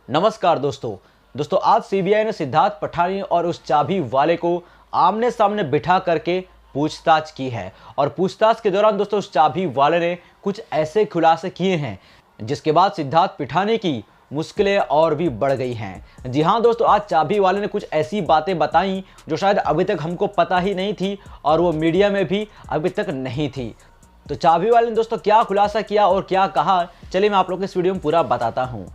नमस्कार दोस्तों आज सीबीआई ने सिद्धार्थ पठानी और उस चाबी वाले को आमने सामने बिठा करके पूछताछ की है। और पूछताछ के दौरान दोस्तों उस चाबी वाले ने कुछ ऐसे खुलासे किए हैं जिसके बाद सिद्धार्थ पठानी की मुश्किलें और भी बढ़ गई हैं। जी हाँ दोस्तों, आज चाबी वाले ने कुछ ऐसी बातें बताई जो शायद अभी तक हमको पता ही नहीं थी और वो मीडिया में भी अभी तक नहीं थी। तो चाबी वाले ने दोस्तों क्या खुलासा किया और क्या कहा, चलिए मैं आप लोगों को इस वीडियो में पूरा बताता हूँ।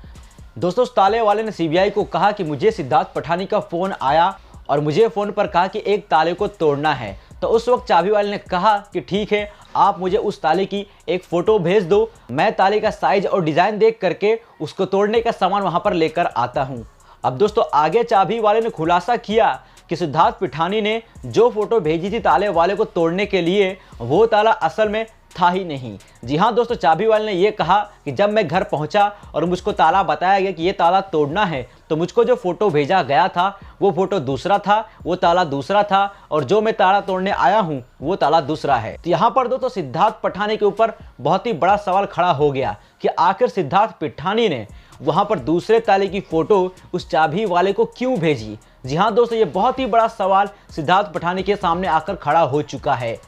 दोस्तों उस ताले वाले ने सीबीआई को कहा कि मुझे सिद्धार्थ पठानी का फ़ोन आया और मुझे फ़ोन पर कहा कि एक ताले को तोड़ना है। तो उस वक्त चाबी वाले ने कहा कि ठीक है, आप मुझे उस ताले की एक फ़ोटो भेज दो, मैं ताले का साइज और डिज़ाइन देख करके उसको तोड़ने का सामान वहाँ पर लेकर आता हूँ। अब दोस्तों आगे चाबी वाले ने खुलासा किया कि सिद्धार्थ पठानी ने जो फ़ोटो भेजी थी ताले वाले को तोड़ने के लिए, वो ताला असल में था ही नहीं। जी हाँ दोस्तों, चाबी वाले ने यह कहा कि जब मैं घर पहुंचा और मुझको ताला बताया गया कि ये ताला तोड़ना है, तो मुझको जो फोटो भेजा गया था वो फोटो दूसरा था, वो ताला दूसरा था और जो मैं ताला तोड़ने आया हूं वो ताला दूसरा है। तो यहाँ पर दोस्तों सिद्धार्थ पठानी के ऊपर बहुत ही बड़ा सवाल खड़ा हो गया कि आखिर सिद्धार्थ पठानी ने वहां पर दूसरे ताले की फोटो उस चाबी वाले को क्यों भेजी। जी हाँ दोस्तों, ये बहुत ही बड़ा सवाल सिद्धार्थ पठानी के सामने आकर खड़ा हो चुका है।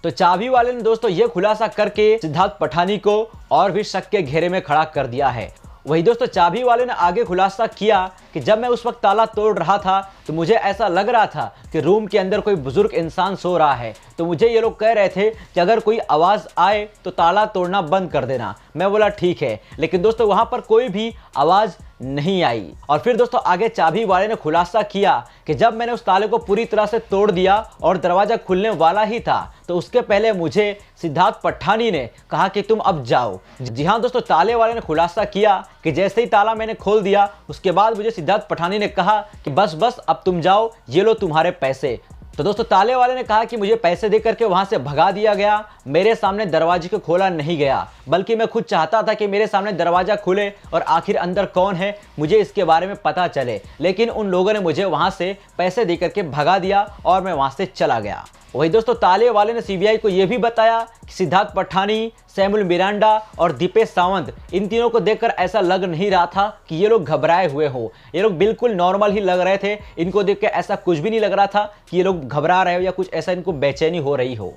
तो चाबी वाले ने दोस्तों ये खुलासा करके सिद्धार्थ पठानी को और भी शक के घेरे में खड़ा कर दिया है। वही दोस्तों चाबी वाले ने आगे खुलासा किया कि जब मैं उस वक्त ताला तोड़ रहा था तो मुझे ऐसा लग रहा था कि रूम के अंदर कोई बुजुर्ग इंसान सो रहा है। तो मुझे ये लोग कह रहे थे कि अगर कोई आवाज़ आए तो ताला तोड़ना बंद कर देना। मैं बोला ठीक है, लेकिन दोस्तों वहाँ पर कोई भी आवाज़ नहीं आई। और फिर दोस्तों आगे चाबी वाले ने खुलासा किया कि जब मैंने उस ताले को पूरी तरह से तोड़ दिया और दरवाज़ा खुलने वाला ही था, तो उसके पहले मुझे सिद्धार्थ पठानी ने कहा कि तुम अब जाओ। जी हाँ दोस्तों, ताले वाले ने खुलासा किया कि जैसे ही ताला मैंने खोल दिया उसके बाद मुझे सिद्धार्थ पठानी ने कहा कि बस अब तुम जाओ, ये लो तुम्हारे पैसे। तो दोस्तों ताले वाले ने कहा कि मुझे पैसे दे करके वहां से भगा दिया गया, मेरे सामने दरवाजे को खोला नहीं गया, बल्कि मैं खुद चाहता था कि मेरे सामने दरवाजा खुले और आखिर अंदर कौन है मुझे इसके बारे में पता चले, लेकिन उन लोगों ने मुझे वहां से पैसे दे करके भगा दिया और मैं वहां से चला गया। वही दोस्तों ताले वाले ने सीबीआई को यह भी बताया कि सिद्धार्थ पठानी, सैमुअल मिरांडा और दीपेश सावंत, इन तीनों को देखकर ऐसा लग नहीं रहा था कि ये लोग घबराए हुए हो। ये लोग बिल्कुल नॉर्मल ही लग रहे थे। इनको देख के ऐसा कुछ भी नहीं लग रहा था कि ये लोग घबरा रहे हो या कुछ ऐसा इनको बेचैनी हो रही हो।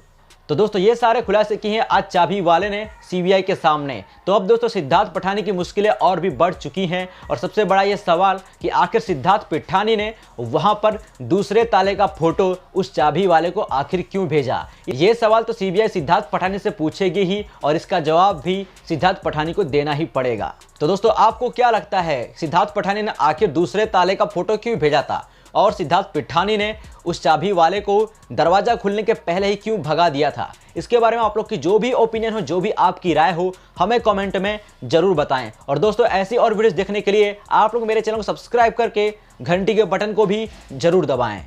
तो दोस्तों ये सारे खुलासे किए हैं आज चाबी वाले ने सीबीआई के सामने। तो अब दोस्तों सिद्धार्थ पठानी की मुश्किलें और भी बढ़ चुकी हैं और सबसे बड़ा ये सवाल कि आखिर सिद्धार्थ पठानी ने वहां पर दूसरे ताले का फोटो उस चाबी वाले को आखिर क्यों भेजा। ये सवाल तो सीबीआई सिद्धार्थ पठानी से पूछेगी ही और इसका जवाब भी सिद्धार्थ पठानी को देना ही पड़ेगा। तो दोस्तों आपको क्या लगता है, सिद्धार्थ पठानी ने आखिर दूसरे ताले का फोटो क्यों भेजा था और सिद्धार्थ पठानी ने उस चाबी वाले को दरवाजा खुलने के पहले ही क्यों भगा दिया था? इसके बारे में आप लोग की जो भी ओपिनियन हो, जो भी आपकी राय हो, हमें कमेंट में जरूर बताएं। और दोस्तों ऐसी और वीडियोस देखने के लिए आप लोग मेरे चैनल को सब्सक्राइब करके घंटी के बटन को भी जरूर दबाएं।